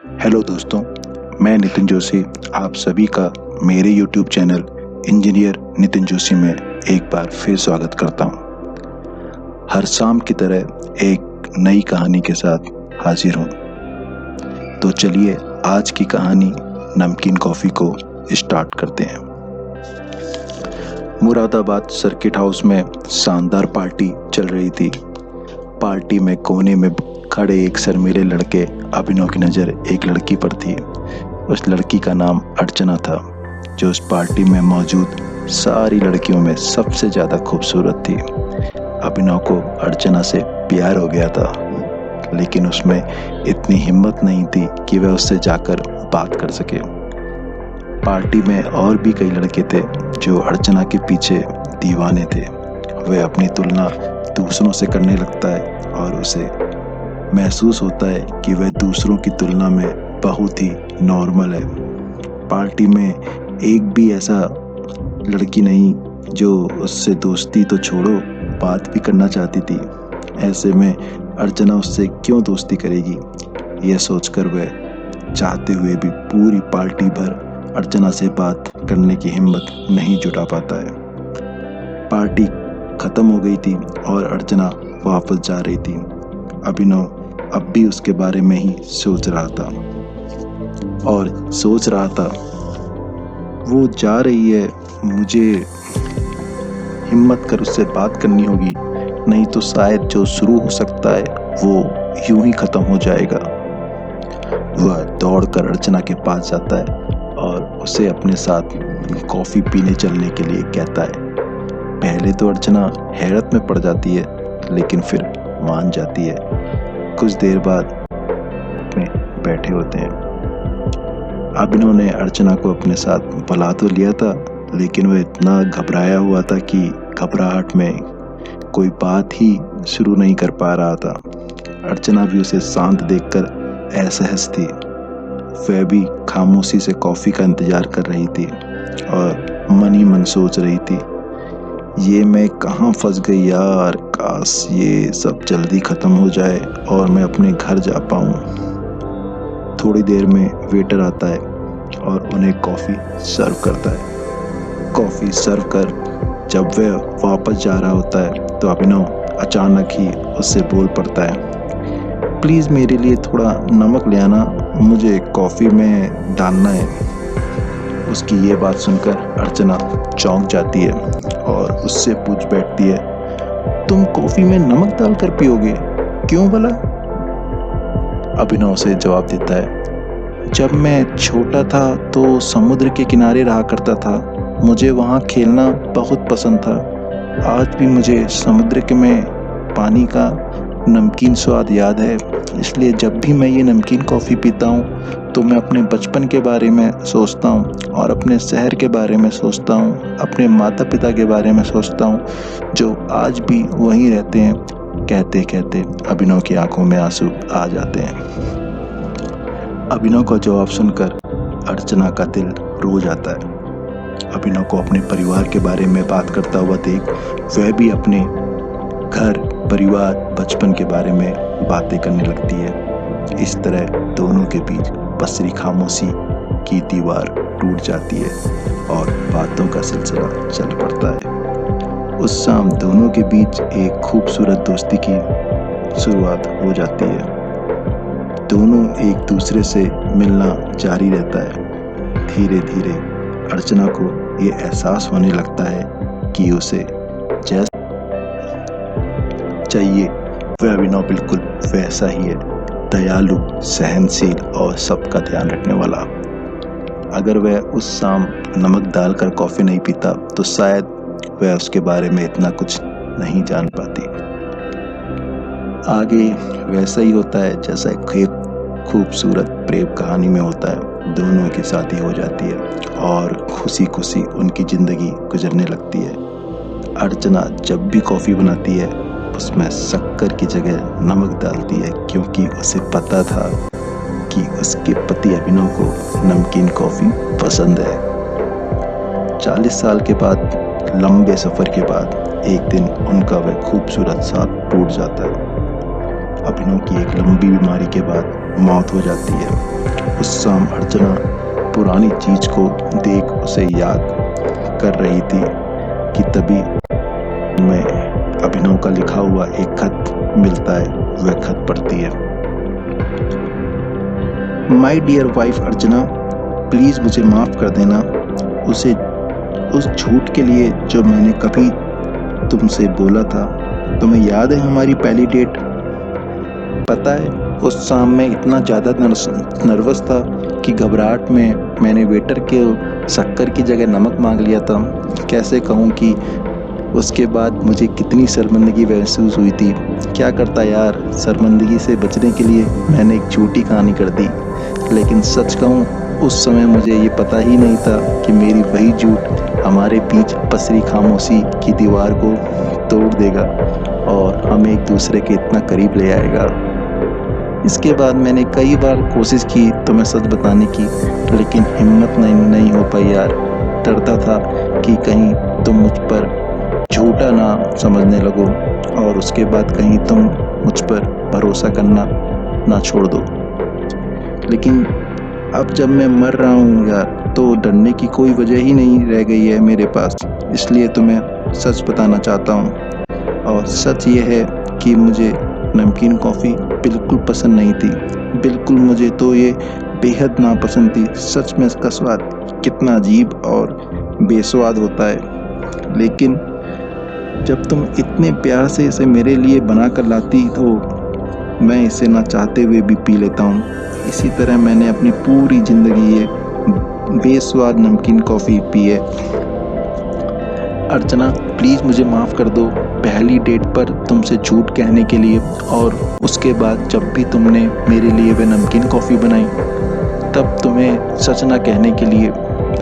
Hello दोस्तों, मैं नितिन जोशी आप सभी का मेरे YouTube channel engineer Nitin Joshi में एक बार फिर स्वागत करता हूँ। हर शाम की तरह एक नई कहानी के साथ हाजिर हूँ। तो चलिए आज की कहानी नमकीन कॉफ़ी को स्टार्ट करते हैं। मुरादाबाद सर्किट हाउस में शानदार पार्टी चल रही थी। पार्टी में कोने में खड़े एक शर्मीले लड़के अभिनव की नज़र एक लड़की पर थी। उस लड़की का नाम अर्चना था, जो उस पार्टी में मौजूद सारी लड़कियों में सबसे ज़्यादा खूबसूरत थी। अभिनव को अर्चना से प्यार हो गया था, लेकिन उसमें इतनी हिम्मत नहीं थी कि वह उससे जाकर बात कर सके। पार्टी में और भी कई लड़के थे जो अर्चना के पीछे दीवाने थे। वह अपनी तुलना दूसरों से करने लगता है और उसे महसूस होता है कि वह दूसरों की तुलना में बहुत ही नॉर्मल है। पार्टी में एक भी ऐसा लड़की नहीं जो उससे दोस्ती तो छोड़ो बात भी करना चाहती थी। ऐसे में अर्चना उससे क्यों दोस्ती करेगी, यह सोचकर वह चाहते हुए भी पूरी पार्टी भर अर्चना से बात करने की हिम्मत नहीं जुटा पाता है। पार्टी खत्म हो गई थी और अर्चना वापस जा रही थी। अभिनव अब भी उसके बारे में ही सोच रहा था वो जा रही है, मुझे हिम्मत कर उससे बात करनी होगी, नहीं तो शायद जो शुरू हो सकता है वो यूं ही खत्म हो जाएगा। वह दौड़कर अर्चना के पास जाता है और उसे अपने साथ कॉफ़ी पीने चलने के लिए कहता है। पहले तो अर्चना हैरत में पड़ जाती है, लेकिन फिर मान जाती है। कुछ देर बाद में बैठे होते हैं। अभिनव ने अर्चना को अपने साथ बुला तो लिया था, लेकिन वह इतना घबराया हुआ था कि घबराहट में कोई बात ही शुरू नहीं कर पा रहा था। अर्चना भी उसे शांत देखकर असहज थी। वह भी खामोशी से कॉफ़ी का इंतजार कर रही थी और मन ही मन सोच रही थी, ये मैं कहाँ फंस गई यार, काश ये सब जल्दी ख़त्म हो जाए और मैं अपने घर जा पाऊँ। थोड़ी देर में वेटर आता है और उन्हें कॉफ़ी सर्व करता है। कॉफ़ी सर्व कर जब वह वापस जा रहा होता है तो अभिनव अचानक ही उससे बोल पड़ता है, प्लीज़ मेरे लिए थोड़ा नमक ले आना, मुझे कॉफ़ी में डालना है। उसकी ये बात सुनकर अर्चना चौंक जाती है और उससे पूछ बैठती है, तुम कॉफ़ी में नमक डालकर पियोगे, क्यों भला? अभिनव से जवाब देता है, जब मैं छोटा था तो समुद्र के किनारे रहा करता था, मुझे वहाँ खेलना बहुत पसंद था। आज भी मुझे समुद्र के में पानी का नमकीन स्वाद याद है, इसलिए जब भी मैं ये नमकीन कॉफ़ी पीता हूँ तो मैं अपने बचपन के बारे में सोचता हूँ और अपने शहर के बारे में सोचता हूँ, अपने माता पिता के बारे में सोचता हूँ जो आज भी वहीं रहते हैं। कहते कहते अभिनव की आंखों में आंसू आ जाते हैं। अभिनव का जवाब सुनकर अर्चना का दिल रो जाता है। अभिनव को अपने परिवार के बारे में बात करता हुआ देख वह भी अपने घर, परिवार, बचपन के बारे में बातें करने लगती है। इस तरह दोनों के बीच पसरी खामोशी की दीवार टूट जाती है और बातों का सिलसिला चल पड़ता है। उस शाम दोनों के बीच एक खूबसूरत दोस्ती की शुरुआत हो जाती है। दोनों एक दूसरे से मिलना जारी रहता है। धीरे धीरे अर्चना को ये एहसास होने लगता है कि उसे जैसा चाहिए वह अभिनव बिल्कुल वैसा ही है, दयालु, सहनशील और सबका ध्यान रखने वाला। अगर वह उस शाम नमक डालकर कॉफ़ी नहीं पीता तो शायद वह उसके बारे में इतना कुछ नहीं जान पाती। आगे वैसा ही होता है जैसा एक खूबसूरत प्रेम कहानी में होता है। दोनों की शादी हो जाती है और खुशी खुशी उनकी ज़िंदगी गुजरने लगती है। अर्चना जब भी कॉफ़ी बनाती है उसमें शक्कर की जगह नमक डालती है, क्योंकि उसे पता था कि उसके पति अभिनव को नमकीन कॉफ़ी पसंद है। 40 साल के बाद, लंबे सफ़र के बाद एक दिन उनका वह खूबसूरत साथ टूट जाता है। अभिनव की एक लंबी बीमारी के बाद मौत हो जाती है। उस शाम अर्चना पुरानी चीज को देख उसे याद कर रही थी कि तभी मैं अभिनव का लिखा हुआ एक खत मिलता है। वह खत पढ़ती है, my dear wife Archana, please मुझे माफ कर देना उस झूठ के लिए जो मैंने कभी तुमसे बोला था। तुम्हें याद है हमारी पहली डेट? पता है उस शाम मैं इतना ज़्यादा नर्वस था कि घबराहट में मैंने वेटर के शक्कर की जगह नमक मांग लिया था। कैसे कहूँ कि उसके बाद मुझे कितनी शर्मिंदगी महसूस हुई थी। क्या करता यार, शर्मिंदगी से बचने के लिए मैंने एक झूठी कहानी कर दी। लेकिन सच कहूँ उस समय मुझे ये पता ही नहीं था कि मेरी वही झूठ हमारे बीच पसरी खामोशी की दीवार को तोड़ देगा और हमें एक दूसरे के इतना करीब ले आएगा। इसके बाद मैंने कई बार कोशिश की तुम्हें सच बताने की, लेकिन हिम्मत नहीं हो पाई यार। डरता था कि कहीं तुम मुझ पर झूठा ना समझने लगो और उसके बाद कहीं तुम मुझ पर भरोसा करना ना छोड़ दो। लेकिन अब जब मैं मर रहा हूँ यार, तो डरने की कोई वजह ही नहीं रह गई है मेरे पास। इसलिए तुम्हें सच बताना चाहता हूँ। और सच ये है कि मुझे नमकीन कॉफ़ी बिल्कुल पसंद नहीं थी। बिल्कुल, मुझे तो ये बेहद नापसंद थी। सच में इसका स्वाद कितना अजीब और बेस्वाद होता है। लेकिन जब तुम इतने प्यार से इसे मेरे लिए बना कर लाती तो मैं इसे ना चाहते हुए भी पी लेता हूँ। इसी तरह मैंने अपनी पूरी ज़िंदगी ये बेस्वाद नमकीन कॉफ़ी पी है। अर्चना, प्लीज़ मुझे माफ़ कर दो पहली डेट पर तुमसे झूठ कहने के लिए, और उसके बाद जब भी तुमने मेरे लिए वह नमकीन कॉफ़ी बनाई तब तुम्हें सच ना कहने के लिए।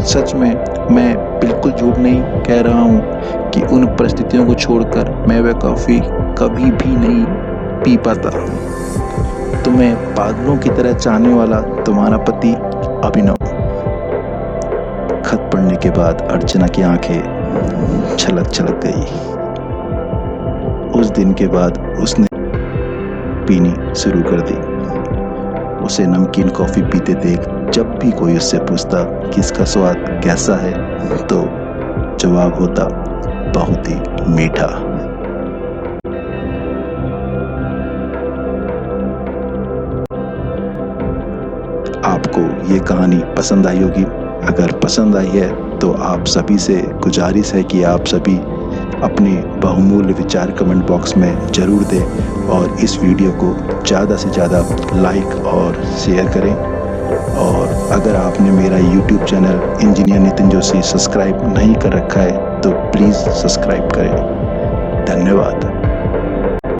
सच में मैं बिल्कुल झूठ नहीं कह रहा हूँ कि उन परिस्थितियों को छोड़कर मैं वह कॉफ़ी कभी भी नहीं पी पाता। तुम्हें पागलों की तरह चाहने वाला तुम्हारा पति अभिनव। खत पढ़ने के बाद अर्चना की आंखें छलक गई। उस दिन के बाद उसने पीनी शुरू कर दी। उसे नमकीन कॉफ़ी पीते देख जब भी कोई उससे पूछता कि इसका स्वाद कैसा है, तो जवाब होता बहुत ही मीठा। आपको ये कहानी पसंद आई होगी। अगर पसंद आई है तो आप सभी से गुजारिश है कि आप सभी अपने बहुमूल्य विचार कमेंट बॉक्स में ज़रूर दें और इस वीडियो को ज़्यादा से ज़्यादा लाइक और शेयर करें। और अगर आपने मेरा YouTube channel engineer Nitin Joshi subscribe नहीं कर रखा है तो प्लीज़ सब्सक्राइब करें। धन्यवाद।